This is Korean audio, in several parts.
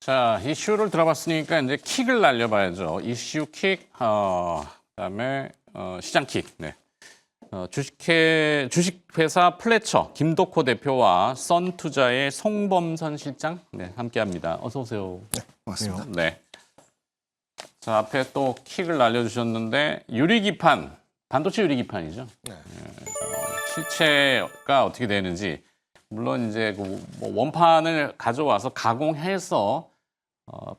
자, 이슈를 들어봤으니까 이제 킥을 날려봐야죠. 이슈 킥, 그다음에 시장 킥. 네. 주식회사 플래처 김덕호 대표와 썬투자의 송범선 실장 함께합니다. 어서 오세요. 네, 고맙습니다. 네. 자, 앞에 또 킥을 날려주셨는데 유리기판, 반도체 유리기판이죠. 네. 실체가 어떻게 되는지 물론 이제 뭐 원판을 가져와서 가공해서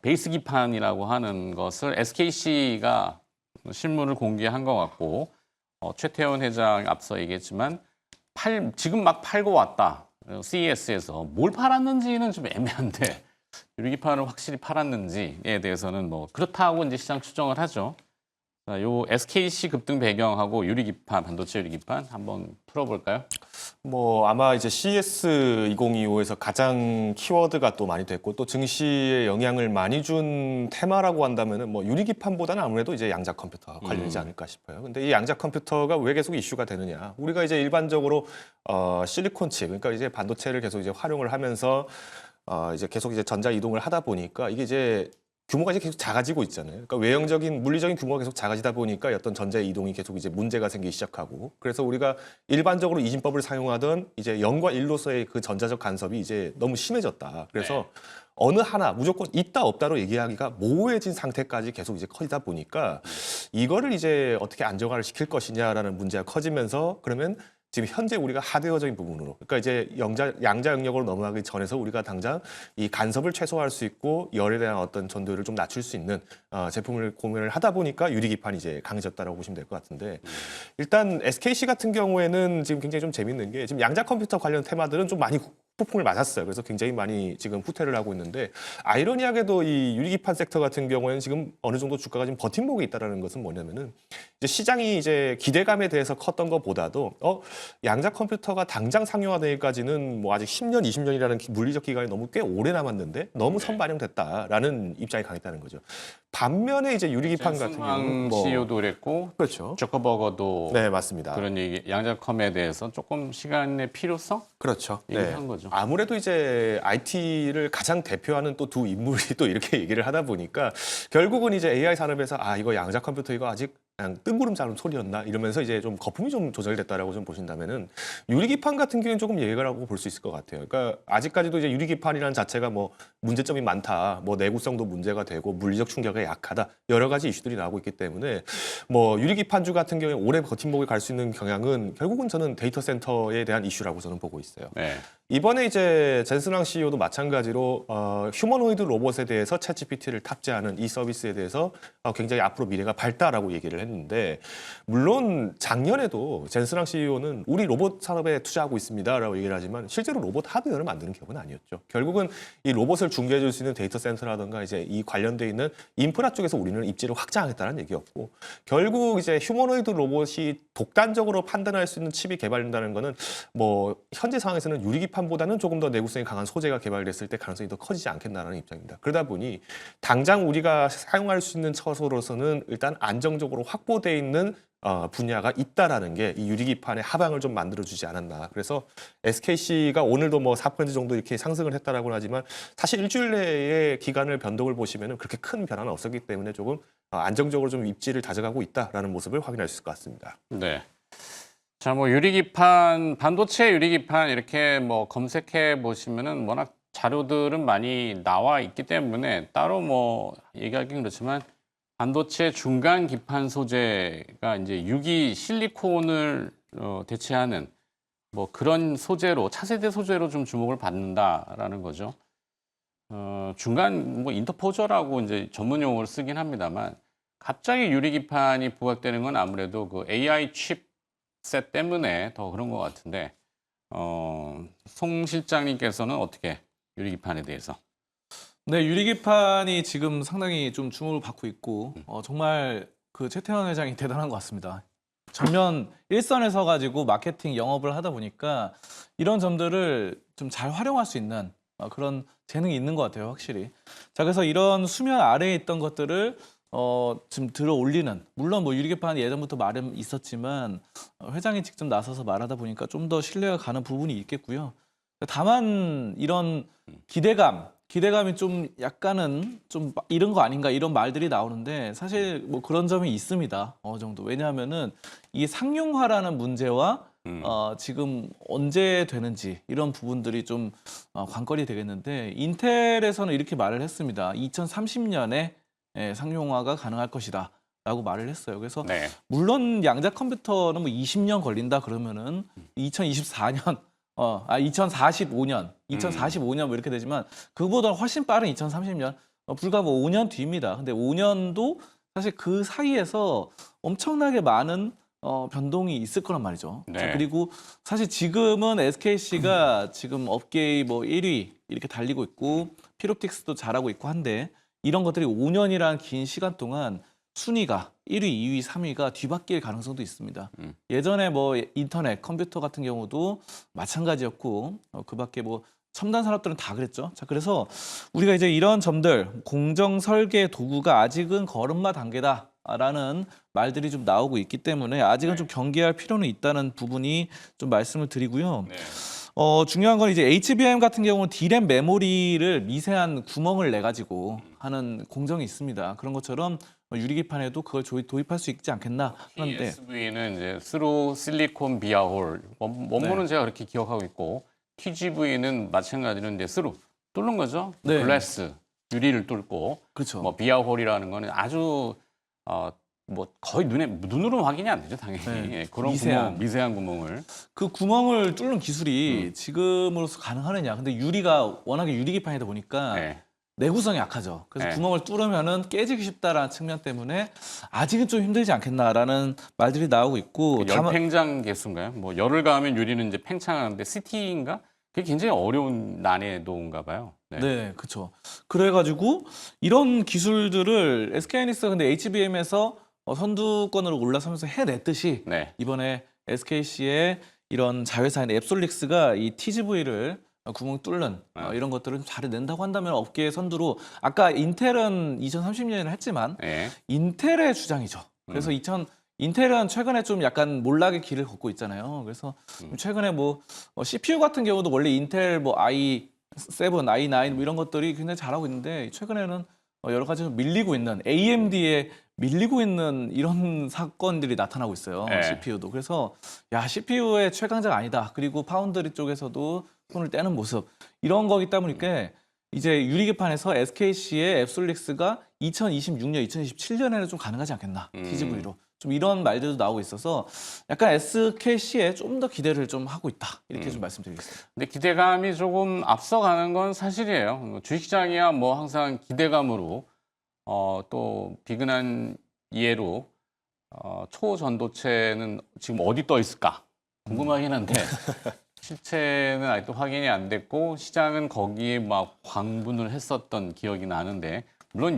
베이스 기판이라고 하는 것을 SKC가 실물을 공개한 것 같고 최태원 회장 앞서 얘기했지만 지금 막 팔고 왔다. CES에서 뭘 팔았는지는 좀 애매한데 유리기판을 확실히 팔았는지에 대해서는 뭐 그렇다고 이제 시장 추정을 하죠. 자, 요 SKC 급등 배경하고 유리기판, 반도체 유리기판 한번 풀어볼까요? 뭐 아마 이제 CES 2025에서 가장 키워드가 또 많이 됐고 또 증시에 영향을 많이 준 테마라고 한다면은 뭐 유리기판보다는 아무래도 이제 양자 컴퓨터 관련이지 않을까 싶어요. 근데 이 양자 컴퓨터가 왜 계속 이슈가 되느냐? 우리가 이제 일반적으로 실리콘 칩, 그러니까 이제 반도체를 계속 이제 활용을 하면서 이제 계속 이제 전자 이동을 하다 보니까 이게 이제 규모가 이제 계속 작아지고 있잖아요. 그러니까 외형적인 물리적인 규모가 계속 작아지다 보니까 어떤 전자의 이동이 계속 이제 문제가 생기기 시작하고 그래서 우리가 일반적으로 이진법을 사용하던 이제 0과 1로서의 그 전자적 간섭이 이제 너무 심해졌다. 그래서 어느 하나 무조건 있다 없다로 얘기하기가 모호해진 상태까지 계속 이제 커지다 보니까 이거를 이제 어떻게 안정화를 시킬 것이냐라는 문제가 커지면서 그러면 지금 현재 우리가 하드웨어적인 부분으로, 그러니까 이제 양자 영역으로 넘어가기 전에서 우리가 당장 이 간섭을 최소화할 수 있고 열에 대한 어떤 전도율을 좀 낮출 수 있는 제품을 고민을 하다 보니까 유리기판이 이제 강해졌다라고 보시면 될 것 같은데 일단 SKC 같은 경우에는 지금 굉장히 좀 재밌는 게 지금 양자 컴퓨터 관련 테마들은 좀 많이 폭풍을 맞았어요. 그래서 굉장히 많이 지금 후퇴를 하고 있는데 아이러니하게도 이 유리기판 섹터 같은 경우에는 지금 어느 정도 주가가 지금 버팀목에 있다라는 것은 뭐냐면은 이제 시장이 이제 기대감에 대해서 컸던 것보다도 양자 컴퓨터가 당장 상용화되기까지는 뭐 아직 10년, 20년이라는 물리적 기간이 너무 꽤 오래 남았는데 너무 선반영됐다라는 입장이 강했다는 거죠. 반면에 이제 유리기판 같은 경우는 CEO도 그랬고, 그렇죠. 저커버거도 네, 맞습니다. 그런 얘기, 양자컴에 대해서 조금 시간의 필요성 그렇죠. 얘기한 거죠. 아무래도 이제 IT를 가장 대표하는 또 두 인물이 또 이렇게 얘기를 하다 보니까 결국은 이제 AI 산업에서 이거 양자 컴퓨터 이거 아직 그냥 뜬구름 잡는 소리였나 이러면서 이제 좀 거품이 좀 조절됐다라고 좀 보신다면은 유리기판 같은 경우는 조금 예외라고 볼 수 있을 것 같아요. 그러니까 아직까지도 이제 유리기판이라는 자체가 뭐 문제점이 많다, 뭐 내구성도 문제가 되고 물리적 충격에 약하다 여러 가지 이슈들이 나오고 있기 때문에 뭐 유리기판주 같은 경우에 오래 버팀목을 갈 수 있는 경향은 결국은 저는 데이터 센터에 대한 이슈라고 저는 보고 있어요. 네. 이번에 이제 젠슨왕 CEO도 마찬가지로 휴머노이드 로봇에 대해서 챗GPT를 탑재하는 이 서비스에 대해서 굉장히 앞으로 미래가 밝다라고 얘기를 했는데 물론 작년에도 젠슨왕 CEO는 우리 로봇 산업에 투자하고 있습니다라고 얘기를 하지만 실제로 로봇 하드웨어를 만드는 기업은 아니었죠. 결국은 이 로봇을 중개해 줄 수 있는 데이터 센터라든가 이제 이 관련돼 있는 인프라 쪽에서 우리는 입지를 확장하겠다는 얘기였고 결국 이제 휴머노이드 로봇이 독단적으로 판단할 수 있는 칩이 개발된다는 거는 뭐 현재 상황에서는 유리기판보다는 조금 더 내구성이 강한 소재가 개발됐을 때 가능성이 더 커지지 않겠나라는 입장입니다. 그러다 보니 당장 우리가 사용할 수 있는 처소로서는 일단 안정적으로 확보돼 있는 분야가 있다라는 게 이 유리기판의 하방을 좀 만들어주지 않았나. 그래서 SKC가 오늘도 뭐 4% 정도 이렇게 상승을 했다라고는 하지만 사실 일주일 내의 기간을 변동을 보시면은 그렇게 큰 변화는 없었기 때문에 조금 안정적으로 좀 입지를 다져가고 있다라는 모습을 확인할 수 있을 것 같습니다. 네. 자, 뭐 유리기판, 반도체 유리기판 이렇게 뭐 검색해 보시면은 워낙 자료들은 많이 나와 있기 때문에 따로 뭐 얘기하기는 그렇지만 반도체 중간 기판 소재가 이제 유기 실리콘을 대체하는 뭐 그런 소재로 차세대 소재로 좀 주목을 받는다라는 거죠. 중간 뭐 인터포저라고 이제 전문 용어를 쓰긴 합니다만 갑자기 유리기판이 부각되는 건 아무래도 그 AI 칩셋 때문에 더 그런 것 같은데 송 실장님께서는 어떻게 유리기판에 대해서? 네, 유리기판이 지금 상당히 좀 주목을 받고 있고 정말 그 최태원 회장이 대단한 것 같습니다. 전면 일선에 서가지고 마케팅 영업을 하다 보니까 이런 점들을 좀 잘 활용할 수 있는 그런 재능이 있는 것 같아요, 확실히. 자, 그래서 이런 수면 아래에 있던 것들을 지금 들어 올리는, 물론 뭐 유리기판이 예전부터 말은 있었지만 회장이 직접 나서서 말하다 보니까 좀 더 신뢰가 가는 부분이 있겠고요. 다만 이런 기대감, 기대감이 좀 약간은 좀 이런 거 아닌가 이런 말들이 나오는데 사실 뭐 그런 점이 있습니다. 어느 정도. 왜냐하면은 이 상용화라는 문제와 지금 언제 되는지 이런 부분들이 좀 관건이 되겠는데 인텔에서는 이렇게 말을 했습니다. 2030년에 상용화가 가능할 것이다. 라고 말을 했어요. 그래서 네. 물론 양자 컴퓨터는 뭐 20년 걸린다 그러면은 2024년 2045년 뭐 이렇게 되지만 그거보다 훨씬 빠른 2030년 불과 뭐 5년 뒤입니다. 근데 5년도 사실 그 사이에서 엄청나게 많은 변동이 있을 거란 말이죠. 네. 자, 그리고 사실 지금은 SKC가 지금 업계의 뭐 1위 이렇게 달리고 있고 피롭틱스도 잘하고 있고 한데 이런 것들이 5년이라는 긴 시간 동안 순위가 1위, 2위, 3위가 뒤바뀔 가능성도 있습니다. 예전에 뭐 인터넷, 컴퓨터 같은 경우도 마찬가지였고 그밖에 뭐 첨단 산업들은 다 그랬죠. 자, 그래서 우리가 이제 이런 점들 공정 설계 도구가 아직은 걸음마 단계다라는 말들이 좀 나오고 있기 때문에 아직은 좀 경계할 필요는 있다는 부분이 좀 말씀을 드리고요. 네. 중요한 건 이제 HBM 같은 경우는 D램 메모리를 미세한 구멍을 내 가지고 하는 공정이 있습니다. 그런 것처럼 유리기판에도 그걸 도입할 수 있지 않겠나 하는데 TSV는 이제 스루 실리콘 비아홀 원문은 제가 그렇게 기억하고 있고 TGV는 마찬가지로 이제 스루 뚫는 거죠. 네. 글래스 유리를 뚫고 그렇죠. 뭐 비아홀이라는 거는 아주 뭐 거의 눈으로 확인이 안 되죠 당연히. 네. 예, 그런 미세한 구멍을 그 구멍을 뚫는 기술이 지금으로서 가능하느냐. 근데 유리가 워낙에 유리기판이다 보니까 네. 내구성이 약하죠. 그래서 네. 구멍을 뚫으면은 깨지기 쉽다라는 측면 때문에 아직은 좀 힘들지 않겠나라는 말들이 나오고 있고 열팽장 개수인가요? 뭐 열을 가하면 유리는 이제 팽창하는데 CT인가? 그게 굉장히 어려운 난이도인가 봐요. 네, 그렇죠. 그래가지고 이런 기술들을 SK하이닉스가 근데 HBM에서 선두권으로 올라서면서 해냈듯이 네. 이번에 SKC의 이런 자회사인 앱솔릭스가 이 TGV를 구멍 뚫는 이런 것들을 좀 잘 낸다고 한다면 업계의 선두로 아까 인텔은 2030년을 했지만 네. 인텔의 주장이죠. 그래서 인텔은 최근에 좀 약간 몰락의 길을 걷고 있잖아요. 그래서 최근에 뭐 CPU 같은 경우도 원래 인텔 뭐 i7, i9 뭐 이런 것들이 굉장히 잘하고 있는데 최근에는 여러 가지 밀리고 있는 AMD에 밀리고 있는 이런 사건들이 나타나고 있어요. 네. CPU도. 그래서 야 CPU의 최강자가 아니다. 그리고 파운드리 쪽에서도 손을 떼는 모습 이런 거기 때문에 이제 유리기판에서 SKC의 앱솔릭스가 2026년, 2027년에는 좀 가능하지 않겠나 TGV로 좀 이런 말들도 나오고 있어서 약간 SKC에 좀 더 기대를 좀 하고 있다 이렇게 좀 말씀드리겠습니다. 근데 기대감이 조금 앞서가는 건 사실이에요. 주식시장이야 뭐 항상 기대감으로 또 비근한 이해로 초전도체는 지금 어디 떠 있을까 궁금하긴 한데 실체는 아직도 확인이 안 됐고 시장은 거기에 막 광분을 했었던 기억이 나는데 물론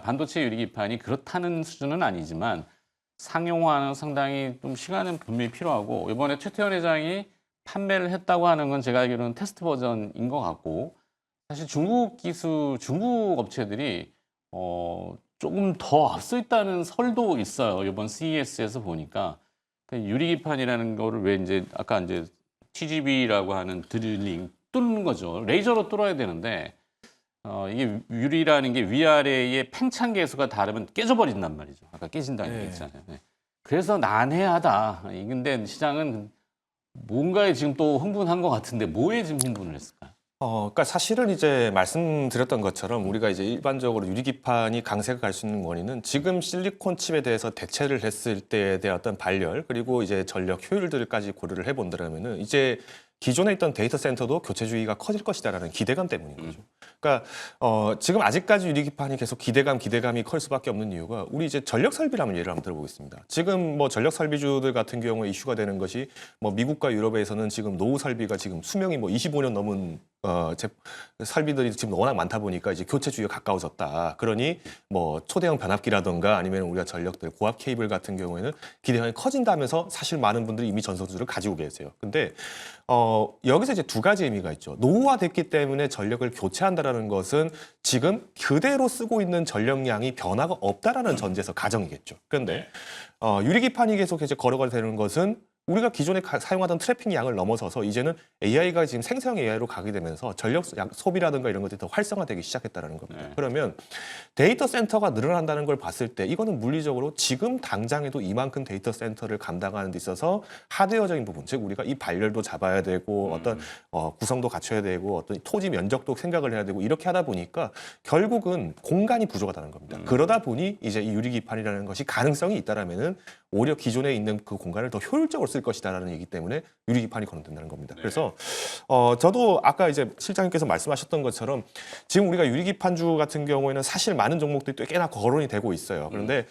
반도체 유리기판이 그렇다는 수준은 아니지만 상용화는 상당히 좀 시간은 분명히 필요하고 이번에 최태원 회장이 판매를 했다고 하는 건 제가 알기로는 테스트 버전인 것 같고 사실 중국 업체들이 조금 더 앞서 있다는 설도 있어요. 이번 CES에서 보니까 유리기판이라는 거를 왜 이제 아까 이제 TGV라고 하는 드릴링 뚫는 거죠. 레이저로 뚫어야 되는데 이게 유리라는 게 위아래의 팽창 계수가 다르면 깨져버린단 말이죠. 아까 깨진다는 게 있잖아요. 네. 그래서 난해하다. 근데 시장은 뭔가에 지금 또 흥분한 것 같은데 뭐에 지금 흥분을 했을까요? 그러니까 사실은 이제 말씀드렸던 것처럼 우리가 이제 일반적으로 유리기판이 강세가 갈 수 있는 원인은 지금 실리콘 칩에 대해서 대체를 했을 때에 대한 어떤 발열 그리고 이제 전력 효율들까지 고려를 해본다면은 이제 기존에 있던 데이터 센터도 교체주의가 커질 것이다라는 기대감 때문인 거죠. 그러니까 지금 아직까지 유리기판이 계속 기대감이 클 수밖에 없는 이유가 우리 이제 전력 설비라면 예를 한번 들어보겠습니다. 지금 뭐 전력 설비주들 같은 경우에 이슈가 되는 것이 뭐 미국과 유럽에서는 지금 노후 설비가 지금 수명이 뭐 25년 넘은 설비들이 지금 워낙 많다 보니까 이제 교체주의가 가까워졌다. 그러니 뭐 초대형 변압기라든가 아니면 우리가 전력들 고압 케이블 같은 경우에는 기대감이 커진다면서 사실 많은 분들이 이미 전선주를 가지고 계세요. 근데 여기서 이제 두 가지 의미가 있죠. 노후화됐기 때문에 전력을 교체한다라는 것은 지금 그대로 쓰고 있는 전력량이 변화가 없다라는 전제에서 가정이겠죠. 그런데 유리기판이 계속 이제 거래가 되는 것은 우리가 기존에 사용하던 트래픽 양을 넘어서서 이제는 AI가 지금 생성 AI로 가게 되면서 전력 소비라든가 이런 것들이 더 활성화되기 시작했다는 겁니다. 네. 그러면 데이터 센터가 늘어난다는 걸 봤을 때 이거는 물리적으로 지금 당장에도 이만큼 데이터 센터를 감당하는 데 있어서 하드웨어적인 부분, 즉 우리가 이 발열도 잡아야 되고 어떤 구성도 갖춰야 되고 어떤 토지 면적도 생각을 해야 되고 이렇게 하다 보니까 결국은 공간이 부족하다는 겁니다. 그러다 보니 이제 이 유리기판이라는 것이 가능성이 있다라면은 오히려 기존에 있는 그 공간을 더 효율적으로 쓸 것이다라는 얘기 때문에 유리기판이 거론된다는 겁니다. 네. 그래서 저도 아까 이제 실장님께서 말씀하셨던 것처럼 지금 우리가 유리기판주 같은 경우에는 사실 많은 종목들이 꽤나 거론이 되고 있어요. 그런데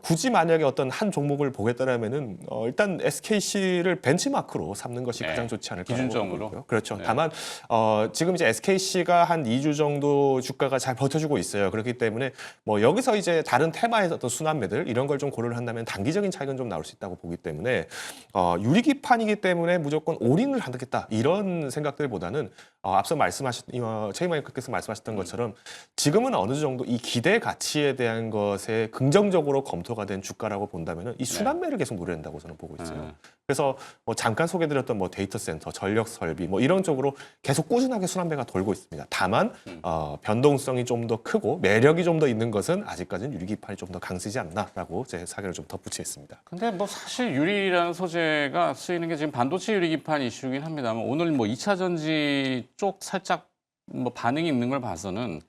굳이 만약에 어떤 한 종목을 보겠다라면은 일단 SKC를 벤치마크로 삼는 것이 네. 가장 좋지 않을까 기준점으로. 보고요. 그렇죠. 네. 다만 지금 이제 SKC가 한 2주 정도 주가가 잘 버텨주고 있어요. 그렇기 때문에 뭐 여기서 이제 다른 테마의 어떤 순환매들 이런 걸 좀 고려를 한다면 단기적인 차익은 좀 나올 수 있다고 보기 때문에 유리기판이기 때문에 무조건 올인을 하겠다 이런 생각들보다는 앞서 최임원님께서 말씀하셨던 것처럼 지금은 어느 정도 이 기대 가치에 대한 것에 긍정적으로 검토가 된 주가라고 본다면 이 순환매를 계속 노려낸다고 저는 보고 있어요. 그래서 뭐 잠깐 소개드렸던 뭐 데이터 센터, 전력 설비 뭐 이런 쪽으로 계속 꾸준하게 순환매가 돌고 있습니다. 다만 변동성이 좀 더 크고 매력이 좀 더 있는 것은 아직까지는 유리기판이 좀 더 강세지 않나라고 제 사견을 좀 덧붙이겠습니다. 근데 뭐 사실 유리라는 소재가 쓰이는 게 지금 반도체 유리기판 이슈긴 합니다만 오늘 뭐 2차 전지 쪽 살짝 뭐 반응이 있는 걸 봐서는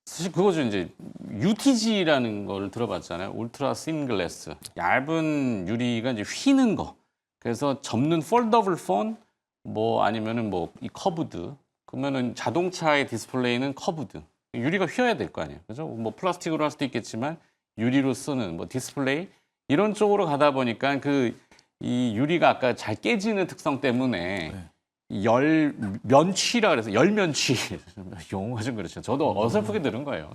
사실 그거죠. 이제 UTG라는 걸 들어봤잖아요. 울트라 신 글래스. 얇은 유리가 이제 휘는 거. 그래서 접는 폴더블 폰 뭐 아니면은 뭐 이 커브드. 그러면은 자동차의 디스플레이는 커브드. 유리가 휘어야 될 거 아니에요. 그죠? 뭐 플라스틱으로 할 수도 있겠지만 유리로 쓰는 뭐 디스플레이 이런 쪽으로 가다 보니까 이 유리가 아까 잘 깨지는 특성 때문에 면취라 그래서 열면취 용어가 좀 그렇죠. 저도 어설프게 들은 거예요.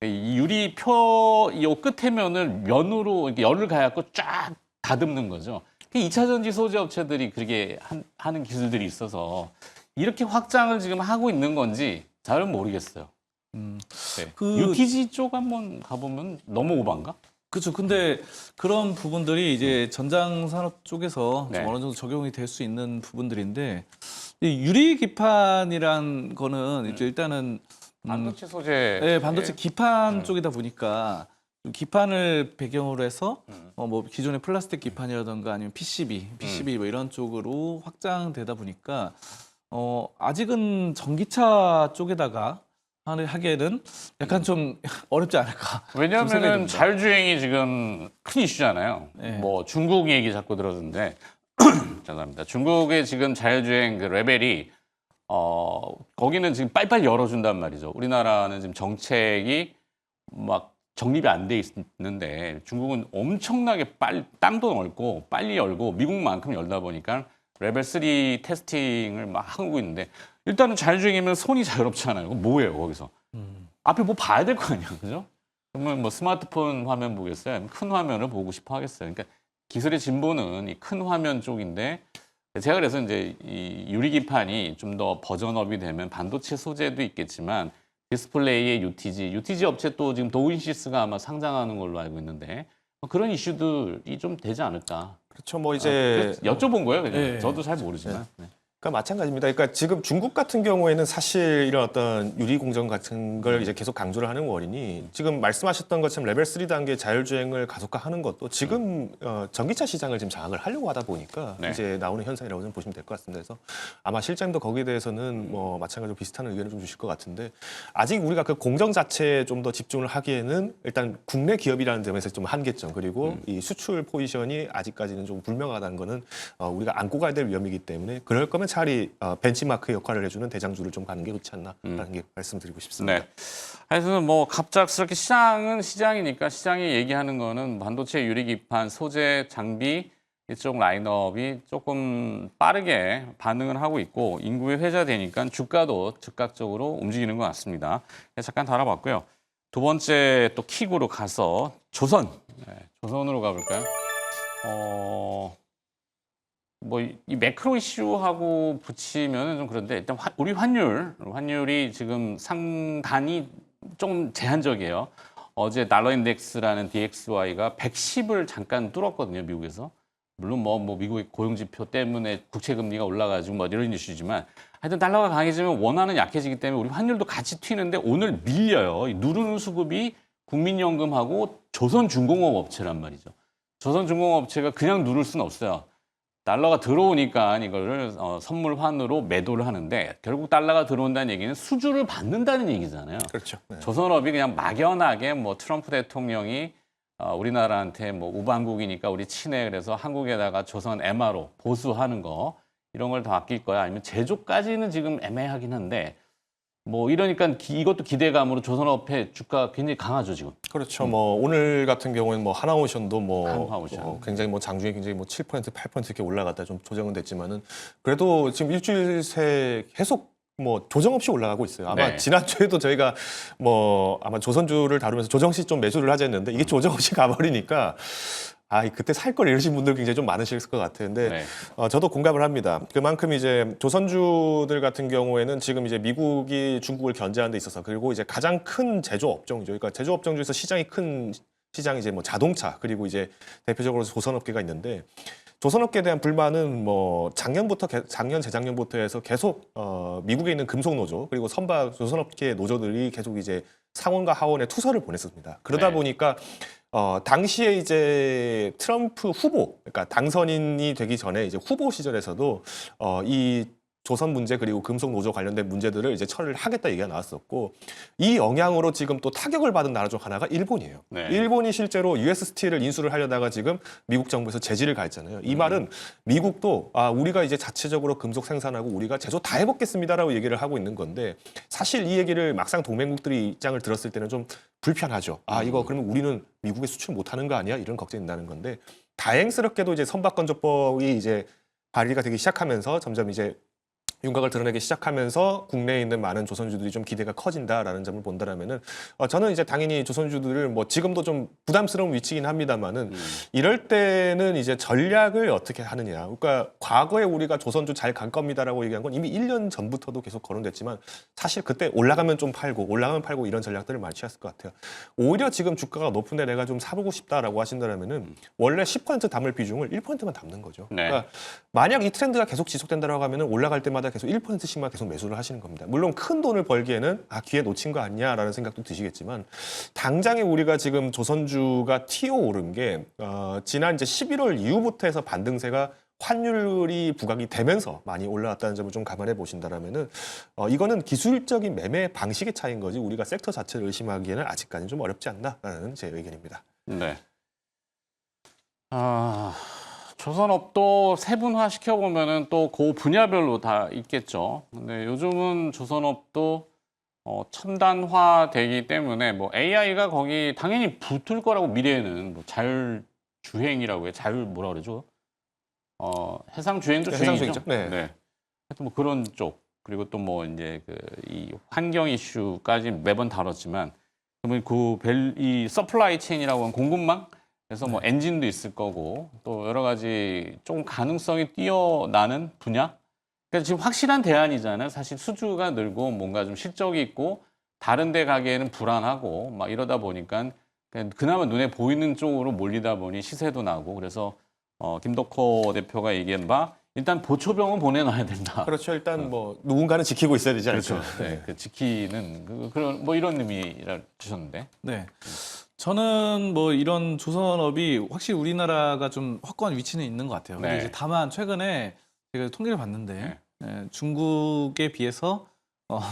이 유리표 이 끝에 면을 면으로 이렇게 열을 가해갖고 쫙 다듬는 거죠. 2차 전지 소재 업체들이 그렇게 하는 기술들이 있어서 이렇게 확장을 지금 하고 있는 건지 잘은 모르겠어요. 네. UTG 쪽 한번 가보면 너무 오반가? 그렇죠. 근데 그런 부분들이 이제 전장 산업 쪽에서 네. 좀 어느 정도 적용이 될 수 있는 부분들인데 이 유리 기판이란 거는 이제 일단은 반도체 소재. 네, 반도체 기판 쪽이다 보니까 좀 기판을 배경으로 해서 뭐 기존의 플라스틱 기판이라든가 아니면 PCB 뭐 이런 쪽으로 확장되다 보니까 아직은 전기차 쪽에다가 하기에는 약간 좀 어렵지 않을까. 좀 생각이 왜냐하면 듭니다. 자율주행이 지금 큰 이슈잖아요. 네. 뭐 중국 얘기 자꾸 들었는데 죄송합니다. 중국의 지금 자율주행 그 레벨이 거기는 지금 빨리빨리 열어준단 말이죠. 우리나라는 지금 정책이 막 정립이 안 돼 있는데 중국은 엄청나게 땅도 넓고 빨리 열고 미국만큼 열다 보니까 레벨 3 테스팅을 막 하고 있는데 일단은 자율주행이면 손이 자유롭잖아요. 그럼 뭐예요 거기서? 앞에 뭐 봐야 될 거 아니야, 그죠? 그러면 뭐 스마트폰 화면 보겠어요? 큰 화면을 보고 싶어 하겠어요. 그러니까 기술의 진보는 이 큰 화면 쪽인데 제가 그래서 이제 이 유리기판이 좀 더 버전업이 되면 반도체 소재도 있겠지만 디스플레이의 UTG 업체 또 지금 도인시스가 아마 상장하는 걸로 알고 있는데 그런 이슈들이 좀 되지 않을까? 그렇죠. 뭐 이제 여쭤본 거예요, 그냥. 네. 저도 잘 모르지만. 네. 그러니까 마찬가지입니다. 그러니까 지금 중국 같은 경우에는 사실 이런 어떤 유리 공정 같은 걸 이제 계속 강조를 하는 원인이 지금 말씀하셨던 것처럼 레벨 3 단계 자율주행을 가속화하는 것도 지금 전기차 시장을 지금 장악을 하려고 하다 보니까 네. 이제 나오는 현상이라고 좀 보시면 될 것 같습니다. 그래서 아마 실장님도 거기에 대해서는 뭐 마찬가지로 비슷한 의견을 좀 주실 것 같은데 아직 우리가 그 공정 자체에 좀 더 집중을 하기에는 일단 국내 기업이라는 점에서 좀 한계점 그리고 이 수출 포지션이 아직까지는 좀 불명하다는 거는 우리가 안고 가야 될 위험이기 때문에 그럴 거면 차라리 벤치마크 역할을 해주는 대장주를 좀 가는 게 좋지 않나라는 게 말씀드리고 싶습니다. 네. 하여튼 뭐 갑작스럽게 시장은 시장이니까 시장이 얘기하는 거는 반도체 유리기판, 소재, 장비 이쪽 라인업이 조금 빠르게 반응을 하고 있고 인구의 회자되니까 주가도 즉각적으로 움직이는 것 같습니다. 잠깐 달아봤고요. 두 번째 또 킥으로 가서 조선. 네, 조선으로 가볼까요? 뭐 이 매크로 이슈하고 붙이면은 좀 그런데 일단 우리 환율이 지금 상단이 좀 제한적이에요. 어제 달러 인덱스라는 DXY가 110을 잠깐 뚫었거든요, 미국에서. 물론 뭐 미국의 고용지표 때문에 국채 금리가 올라가지고 뭐 이런 이슈지만 하여튼 달러가 강해지면 원화는 약해지기 때문에 우리 환율도 같이 튀는데 오늘 밀려요. 이 누르는 수급이 국민연금하고 조선중공업 업체란 말이죠. 조선중공업 업체가 그냥 누를 수는 없어요. 달러가 들어오니까 이거를 선물환으로 매도를 하는데 결국 달러가 들어온다는 얘기는 수주를 받는다는 얘기잖아요. 그렇죠. 네. 조선업이 그냥 막연하게 뭐 트럼프 대통령이 우리나라한테 뭐 우방국이니까 우리 친해 그래서 한국에다가 조선 MRO 보수하는 거 이런 걸 더 아낄 거야 아니면 제조까지는 지금 애매하긴 한데 뭐 이러니까 이것도 기대감으로 조선업의 주가 굉장히 강하죠 지금. 그렇죠. 뭐 오늘 같은 경우에는 뭐 하나오션도 뭐 하나오션. 굉장히 뭐 장중에 굉장히 뭐 7%, 8% 이렇게 올라갔다 좀 조정은 됐지만은 그래도 지금 일주일 새 계속 뭐 조정 없이 올라가고 있어요. 아마 네. 지난주에도 저희가 뭐 아마 조선주를 다루면서 조정 시 좀 매수를 하자 했는데 이게 조정 없이 가버리니까 그때 살 걸 이러신 분들 굉장히 좀 많으실 것 같은데 네. 저도 공감을 합니다. 그만큼 이제 조선주들 같은 경우에는 지금 이제 미국이 중국을 견제하는 데 있어서 그리고 이제 가장 큰 제조업종이죠. 그러니까 제조업종 중에서 시장이 큰 시장이 이제 뭐 자동차 그리고 이제 대표적으로 조선업계가 있는데 조선업계에 대한 불만은 뭐 작년 재작년부터 해서 계속 미국에 있는 금속노조 그리고 선박 조선업계 노조들이 계속 이제 상원과 하원에 투서를 보냈습니다. 그러다 네. 보니까 당시에 이제 트럼프 후보, 그러니까 당선인이 되기 전에 이제 후보 시절에서도 이 조선 문제 그리고 금속 노조 관련된 문제들을 이제 처리를 하겠다 얘기가 나왔었고 이 영향으로 지금 또 타격을 받은 나라 중 하나가 일본이에요. 네. 일본이 실제로 US 스틸을 인수를 하려다가 지금 미국 정부에서 제지를 가했잖아요. 이 말은 미국도 우리가 이제 자체적으로 금속 생산하고 우리가 제조 다 해먹겠습니다라고 얘기를 하고 있는 건데 사실 이 얘기를 막상 동맹국들이 입장을 들었을 때는 좀 불편하죠. 이거 그러면 우리는 미국에 수출 못하는 거 아니야? 이런 걱정이 난다는 건데 다행스럽게도 이제 선박건조법이 이제 발의가 되기 시작하면서 점점 이제 윤곽을 드러내기 시작하면서 국내에 있는 많은 조선주들이 좀 기대가 커진다라는 점을 본다라면은 저는 이제 당연히 조선주들을 뭐 지금도 좀 부담스러운 위치긴 합니다만은 이럴 때는 이제 전략을 어떻게 하느냐. 그러니까 과거에 우리가 조선주 잘 간 겁니다라고 얘기한 건 이미 1년 전부터도 계속 거론됐지만 사실 그때 올라가면 좀 팔고 올라가면 팔고 이런 전략들을 많이 취했을 것 같아요. 오히려 지금 주가가 높은데 내가 좀 사보고 싶다라고 하신다면은 원래 10% 담을 비중을 1%만 담는 거죠. 네. 그러니까 만약 이 트렌드가 계속 지속된다라고 하면은 올라갈 때마다 계속 1%씩만 계속 매수를 하시는 겁니다. 물론 큰 돈을 벌기에는 기회 놓친 거 아니냐라는 생각도 드시겠지만 당장에 우리가 지금 조선주가 튀어오른 게 지난 이제 11월 이후부터 해서 반등세가 환율이 부각이 되면서 많이 올라왔다는 점을 좀 감안해 보신다라면은 이거는 기술적인 매매 방식의 차이인 거지 우리가 섹터 자체를 의심하기에는 아직까지는 좀 어렵지 않나라는 제 의견입니다. 네. 조선업도 세분화 시켜보면은 또 그 분야별로 다 있겠죠. 근데 요즘은 조선업도 첨단화 되기 때문에 뭐 AI가 거기 당연히 붙을 거라고 미래에는 뭐 자율주행이라고 해요. 뭐라 그러죠? 해상 주행도 네, 해상 주행이죠. 주행이죠. 네. 하여튼 뭐 그런 쪽 그리고 또 뭐 이제 이 환경 이슈까지 매번 다뤘지만 그러면 이 서플라이 체인이라고 하는 공급망 그래서 뭐 엔진도 있을 거고 또 여러 가지 조금 가능성이 뛰어나는 분야. 그러니까 지금 확실한 대안이잖아요. 사실 수주가 늘고 뭔가 좀 실적이 있고 다른 데 가기에는 불안하고 막 이러다 보니까 그나마 눈에 보이는 쪽으로 몰리다 보니 시세도 나고 그래서 김덕호 대표가 얘기한 바 일단 보초병은 보내놔야 된다. 그렇죠. 일단 뭐 누군가는 지키고 있어야 되지 않을까. 그렇죠. 네, 그 지키는 그런 뭐 이런 의미를 주셨는데. 네. 저는 뭐 이런 조선업이 확실히 우리나라가 좀 확고한 위치는 있는 것 같아요. 근데 네. 이제 다만 최근에 제가 통계를 봤는데 중국에 비해서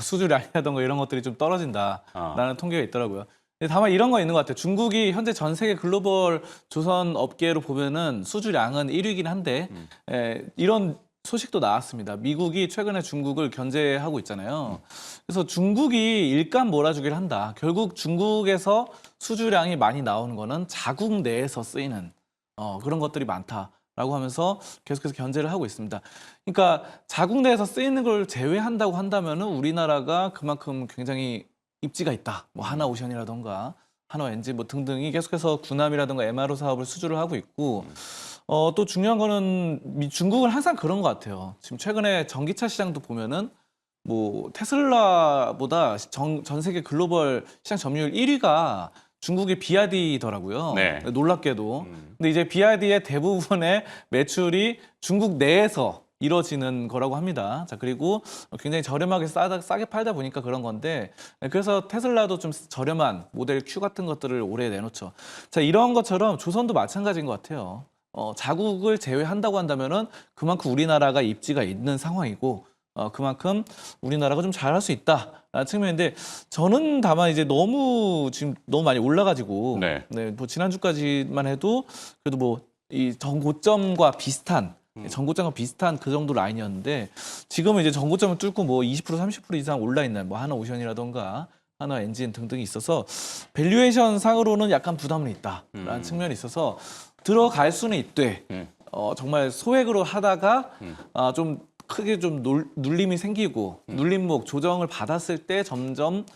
수주량이라던가 이런 것들이 좀 떨어진다라는 통계가 있더라고요. 근데 다만 이런 거 있는 것 같아요. 중국이 현재 전 세계 글로벌 조선 업계로 보면은 수주량은 1위긴 한데 이런 소식도 나왔습니다. 미국이 최근에 중국을 견제하고 있잖아요. 그래서 중국이 일감 몰아주기를 한다. 결국 중국에서 수주량이 많이 나오는 거는 자국 내에서 쓰이는 그런 것들이 많다라고 하면서 계속해서 견제를 하고 있습니다. 그러니까 자국 내에서 쓰이는 걸 제외한다고 한다면은 우리나라가 그만큼 굉장히 입지가 있다. 뭐 하나오션이라던가 한화엔진 뭐 등등이 계속해서 군함이라던가 MRO 사업을 수주를 하고 있고 또 중요한 거는 중국은 항상 그런 것 같아요. 지금 최근에 전기차 시장도 보면은 뭐 테슬라보다 전 세계 글로벌 시장 점유율 1위가 중국이 비아디더라고요. 네. 놀랍게도. 근데 이제 비아디의 대부분의 매출이 중국 내에서 이루어지는 거라고 합니다. 자, 그리고 굉장히 저렴하게 싸게 팔다 보니까 그런 건데, 그래서 테슬라도 좀 저렴한 모델 Q 같은 것들을 올해 내놓죠. 자, 이런 것처럼 조선도 마찬가지인 것 같아요. 자국을 제외한다고 한다면은 그만큼 우리나라가 입지가 있는 상황이고, 그만큼 우리나라가 좀 잘할 수 있다라는 측면인데, 저는 다만 이제 지금 너무 많이 올라가지고, 네. 뭐 지난주까지만 해도 그래도 뭐 이 전고점과 비슷한 전고점과 비슷한 그 정도 라인이었는데, 지금은 이제 전고점을 뚫고 뭐 20% 30% 이상 올라 있는 뭐 하나오션이라던가 하나 엔진 등등이 있어서 밸류에이션 상으로는 약간 부담은 있다라는 측면이 있어서 들어갈 수는 있되, 정말 소액으로 하다가 좀 크게 좀 눌림이 생기고 눌림목 조정을 받았을 때 점점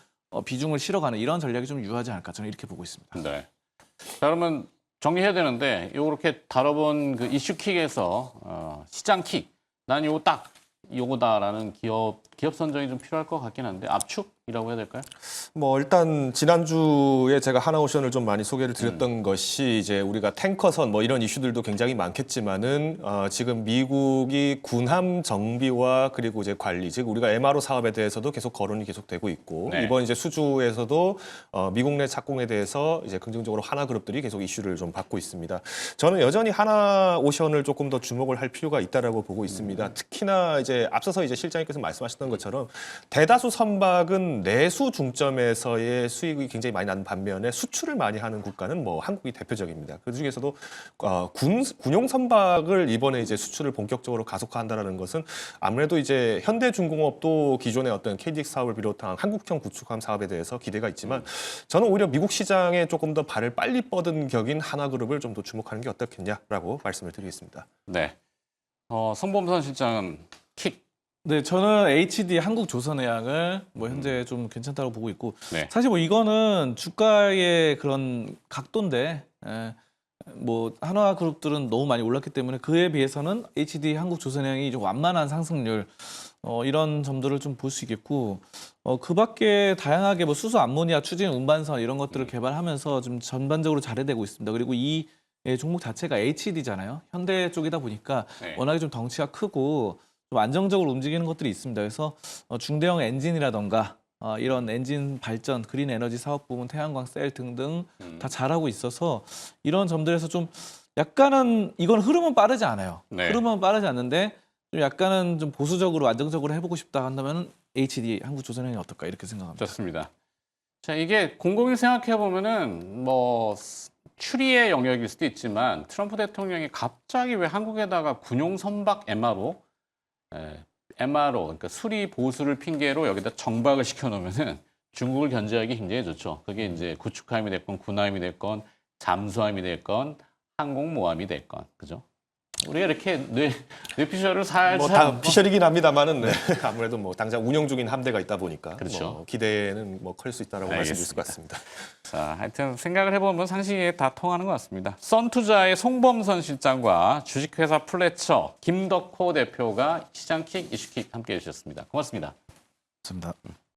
비중을 실어가는 이런 전략이 좀 유효하지 않을까, 저는 이렇게 보고 있습니다. 네. 자, 그러면 정리해야 되는데 이렇게 다뤄본 그 이슈킥에서 시장 킥, 난 요거 딱 요거다라는 기업 선정이 좀 필요할 것 같긴 한데, 압축이라고 해야 될까요? 뭐 일단 지난주에 제가 하나오션을 좀 많이 소개를 드렸던 것이 이제 우리가 탱커선 뭐 이런 이슈들도 굉장히 많겠지만은 지금 미국이 군함 정비와 그리고 이제 관리, 즉 우리가 MRO 사업에 대해서도 계속 거론이 계속되고 있고, 네. 이번 이제 수주에서도 미국 내 착공에 대해서 이제 긍정적으로 하나그룹들이 계속 이슈를 좀 받고 있습니다. 저는 여전히 하나오션을 조금 더 주목을 할 필요가 있다라고 보고 있습니다. 특히나 이제 앞서서 이제 실장님께서 말씀하셨던 것처럼 대다수 선박은 내수 중점에서의 수익이 굉장히 많이 나는 반면에 수출을 많이 하는 국가는 뭐 한국이 대표적입니다. 그 중에서도 군용 선박을 이번에 이제 수출을 본격적으로 가속화한다라는 것은 아무래도 이제 현대중공업도 기존의 어떤 KDX 사업을 비롯한 한국형 구축함 사업에 대해서 기대가 있지만, 저는 오히려 미국 시장에 조금 더 발을 빨리 뻗은 격인 하나그룹을 좀 더 주목하는 게 어떻겠냐라고 말씀을 드리겠습니다. 네. 성범선 실장은 킥. 네, 저는 HD 한국조선해양을 뭐 현재 좀 괜찮다고 보고 있고, 네. 사실 뭐 이거는 주가의 그런 각도인데, 뭐 한화그룹들은 너무 많이 올랐기 때문에 그에 비해서는 HD 한국조선해양이 좀 완만한 상승률, 이런 점들을 좀 볼 수 있겠고, 그 밖에 다양하게 뭐 수소 암모니아 추진 운반선 이런 것들을 개발하면서 좀 전반적으로 잘해내고 있습니다. 그리고 이 종목 자체가 HD잖아요. 현대 쪽이다 보니까 네. 워낙에 좀 덩치가 크고 좀 안정적으로 움직이는 것들이 있습니다. 그래서 중대형 엔진이라던가 이런 엔진 발전, 그린 에너지 사업 부문, 태양광 셀 등등 다 잘하고 있어서 이런 점들에서 좀 약간은, 이건 흐름은 빠르지 않아요. 네. 흐름은 빠르지 않는데 좀 약간은 좀 보수적으로 안정적으로 해보고 싶다 한다면 HD 한국조선해양이 어떨까 이렇게 생각합니다. 좋습니다. 자, 이게 곰곰이 생각해 보면은 뭐 추리의 영역일 수도 있지만, 트럼프 대통령이 갑자기 왜 한국에다가 군용 선박 MRO, 그러니까 수리 보수를 핑계로 여기다 정박을 시켜놓으면은 중국을 견제하기 굉장히 좋죠. 그게 이제 구축함이 됐건 군함이 됐건 잠수함이 됐건 항공모함이 됐건, 그죠? 우리가 이렇게 뇌피셜을 살살 뭐 다 피셜이긴 합니다만은 아무래도 뭐 당장 운영 중인 함대가 있다 보니까 그렇죠. 뭐 기대는 뭐 클 수 있다라고 말씀드릴 수 같습니다. 자, 하여튼 생각을 해보면 상식에 다 통하는 것 같습니다. 썬투자의 송범선 실장과 주식회사 플래처 김덕호 대표가 시장킥, 이슈킥 함께해 주셨습니다. 고맙습니다. 맞습니다.